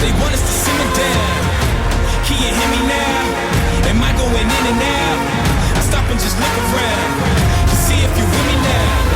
They want us to simmer down. Can you hear me now? Am I going in and out? I stop and just look around to see if you're with me now.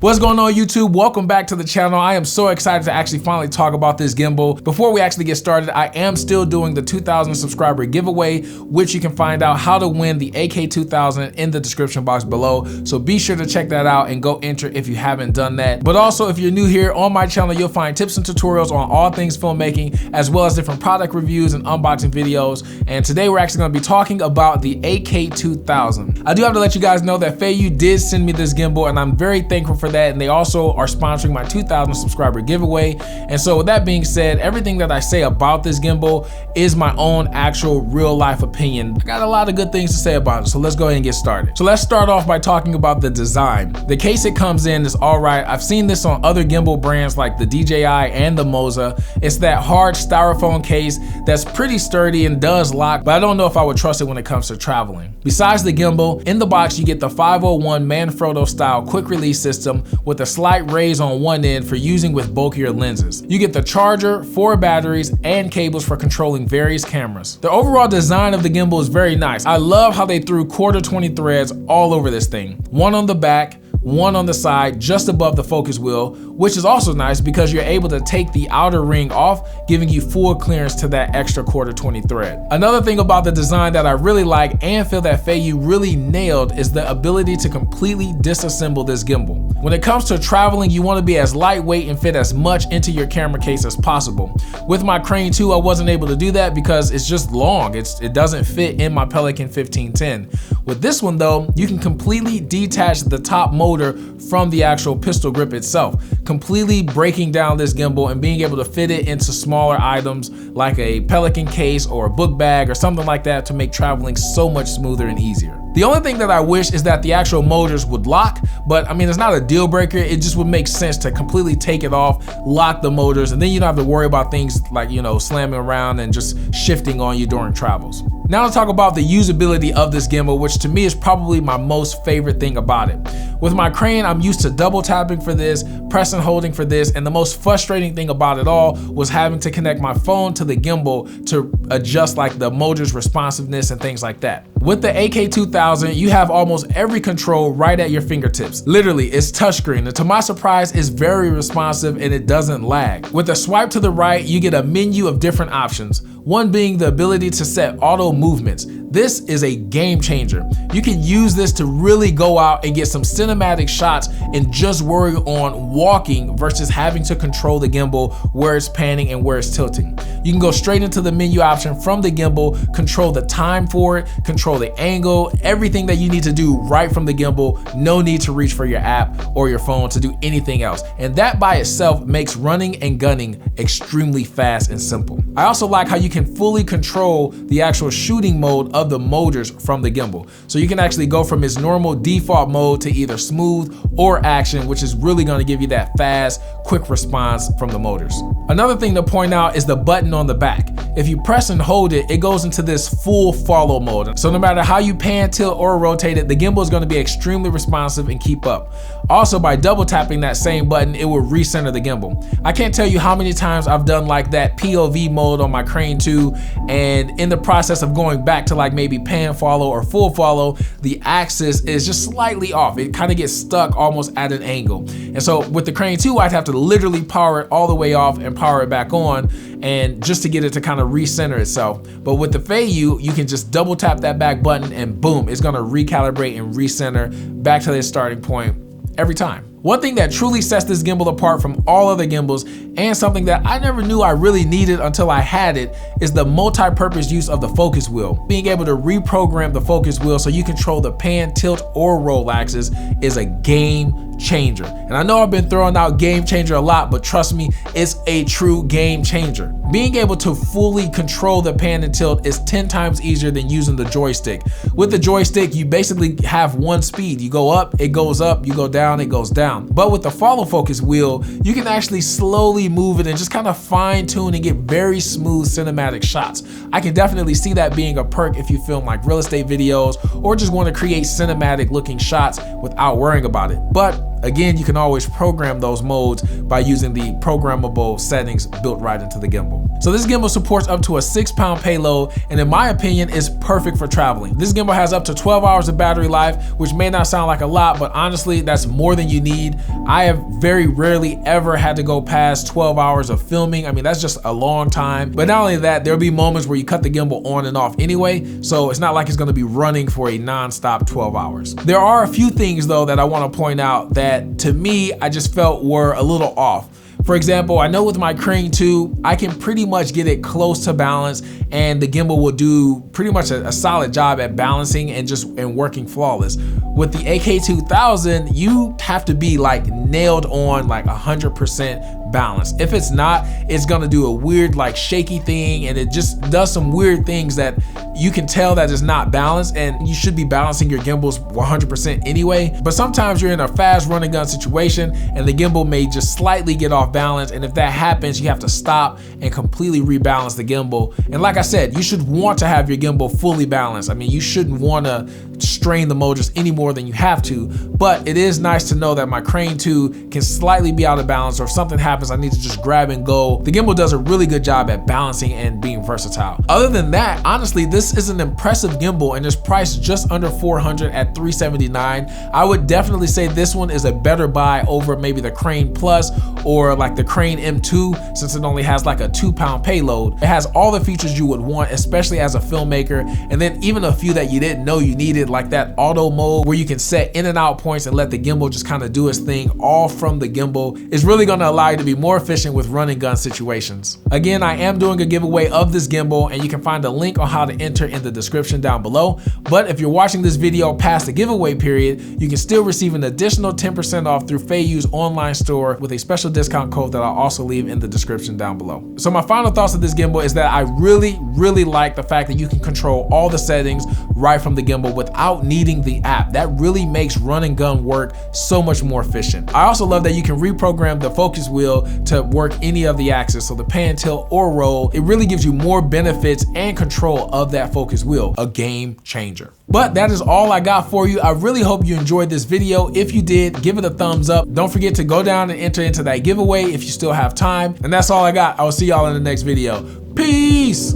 What's going on, YouTube? Welcome back to the channel. I am so excited to actually finally talk about this gimbal. Before we actually get started, I am still doing the 2,000 subscriber giveaway, which you can find out how to win the AK2000 in the description box below. So be sure to check that out and go enter if you haven't done that. But also, if you're new here on my channel, you'll find tips and tutorials on all things filmmaking, as well as different product reviews and unboxing videos. And today we're actually gonna be talking about the AK2000. I do have to let you guys know that Feiyu did send me this gimbal, and I'm very thankful for that, and they also are sponsoring my 2,000 subscriber giveaway. And so with that being said, everything that I say about this gimbal is my own actual real life opinion. I got a lot of good things to say about it, so let's go ahead and get started. So let's start off by talking about the design. The case it comes in is all right. I've seen this on other gimbal brands like the DJI and the Moza. It's that hard styrofoam case that's pretty sturdy and does lock, but I don't know if I would trust it when it comes to traveling. Besides the gimbal, in the box you get the 501 Manfrotto style quick release system with a slight raise on one end for using with bulkier lenses. You get the charger, 4 batteries, and cables for controlling various cameras. The overall design of the gimbal is very nice. I love how they threw 1/4-20 threads all over this thing. One on the back, one on the side just above the focus wheel, which is also nice because you're able to take the outer ring off, giving you full clearance to that extra 1/4-20 thread. Another thing about the design that I really like and feel that Feiyu really nailed is the ability to completely disassemble this gimbal. When it comes to traveling, you want to be as lightweight and fit as much into your camera case as possible. With my Crane 2, I wasn't able to do that because it's just long. It doesn't fit in my Pelican 1510. With this one though, you can completely detach the top motor from the actual pistol grip itself, completely breaking down this gimbal and being able to fit it into smaller items like a Pelican case or a book bag or something like that to make traveling so much smoother and easier. The only thing that I wish is that the actual motors would lock, but I mean, it's not a deal breaker. It just would make sense to completely take it off, lock the motors, and then you don't have to worry about things like, you know, slamming around and just shifting on you during travels. Now let's talk about the usability of this gimbal, which to me is probably my most favorite thing about it. With my Crane, I'm used to double tapping for this, press and holding for this, and the most frustrating thing about it all was having to connect my phone to the gimbal to adjust like the motor's responsiveness and things like that. With the AK2000, you have almost every control right at your fingertips. Literally, it's touchscreen, and to my surprise, it's very responsive and it doesn't lag. With a swipe to the right, you get a menu of different options, one being the ability to set auto movements. This is a game changer. You can use this to really go out and get some cinematic shots and just worry on walking versus having to control the gimbal where it's panning and where it's tilting. You can go straight into the menu option from the gimbal, control the time for it, control the angle, everything that you need to do right from the gimbal. No need to reach for your app or your phone to do anything else. And that by itself makes running and gunning extremely fast and simple. I also like how you can fully control the actual shooting mode of the motors from the gimbal. So you can actually go from its normal default mode to either smooth or action, which is really going to give you that fast, quick response from the motors. Another thing to point out is the button on the back. If you press and hold it, it goes into this full follow mode. So no matter how you pan, tilt, or rotate it, the gimbal is going to be extremely responsive and keep up. Also, by double tapping that same button, it will recenter the gimbal. I can't tell you how many times I've done like that POV mode on my Crane 2, and in the process of going back to like maybe pan follow or full follow, the axis is just slightly off. It kind of gets stuck almost at an angle. And so with the Crane 2, I'd have to literally power it all the way off and power it back on, and just to get it to kind of recenter itself. But with the Feiyu, you can just double tap that back button and boom, it's gonna recalibrate and recenter back to their starting point every time. One thing that truly sets this gimbal apart from all other gimbals, and something that I never knew I really needed until I had it, is the multi-purpose use of the focus wheel. Being able to reprogram the focus wheel so you control the pan, tilt, or roll axis is a game changer. And I know I've been throwing out game changer a lot, but trust me, it's a true game changer. Being able to fully control the pan and tilt is 10 times easier than using the joystick. With the joystick, you basically have one speed. You go up, it goes up, you go down, it goes down. But with the follow focus wheel, you can actually slowly move it and just kind of fine tune and get very smooth cinematic shots. I can definitely see that being a perk if you film like real estate videos or just want to create cinematic looking shots without worrying about it. But Again, you can always program those modes by using the programmable settings built right into the gimbal. So this gimbal supports up to a 6-pound payload, and in my opinion is perfect for traveling. This gimbal has up to 12 hours of battery life, which may not sound like a lot, but honestly, that's more than you need. I have very rarely ever had to go past 12 hours of filming. I mean, that's just a long time. But not only that, there'll be moments where you cut the gimbal on and off anyway, so it's not like it's gonna be running for a non-stop 12 hours. There are a few things though that I wanna point out that to me, I just felt were a little off. For example, I know with my Crane 2, I can pretty much get it close to balance, and the gimbal will do pretty much a solid job at balancing and working flawless. With the AK2000, you have to be like nailed on like 100% balance. If it's not, it's gonna do a weird like shaky thing, and it just does some weird things that you can tell that it's not balanced, and you should be balancing your gimbals 100% anyway. But sometimes you're in a fast run and gun situation and the gimbal may just slightly get off balance, and if that happens, you have to stop and completely rebalance the gimbal. And like I said, you should want to have your gimbal fully balanced. I mean, you shouldn't want to strain the motors any more than you have to, but it is nice to know that my Crane 2 can slightly be out of balance, or if something happens I need to just grab and go. The gimbal does a really good job at balancing and being versatile. Other than that, honestly, this is an impressive gimbal and is priced just under $400 at $379. I would definitely say this one is a better buy over maybe the Crane Plus or like the Crane M2, since it only has like a 2-pound payload. It has all the features you would want, especially as a filmmaker, and then even a few that you didn't know you needed, like that auto mode where you can set in and out points and let the gimbal just kind of do its thing all from the gimbal. Is really going to allow you to be more efficient with run and gun situations. Again, I am doing a giveaway of this gimbal, and you can find a link on how to enter in the description down below. But if you're watching this video past the giveaway period, you can still receive an additional 10% off through Feiyu's online store with a special discount code that I'll also leave in the description down below. So my final thoughts of this gimbal is that I really like the fact that you can control all the settings right from the gimbal without needing the app. That really makes run and gun work so much more efficient. I also love that you can reprogram the focus wheel to work any of the axes, so the pan, tilt, or roll. It really gives you more benefits and control of that focus wheel. A game changer. But that is all I got for you. I really hope you enjoyed this video. If you did, give it a thumbs up. Don't forget to go down and enter into that giveaway if you still have time. And that's all I got. I will see y'all in the next video. Peace.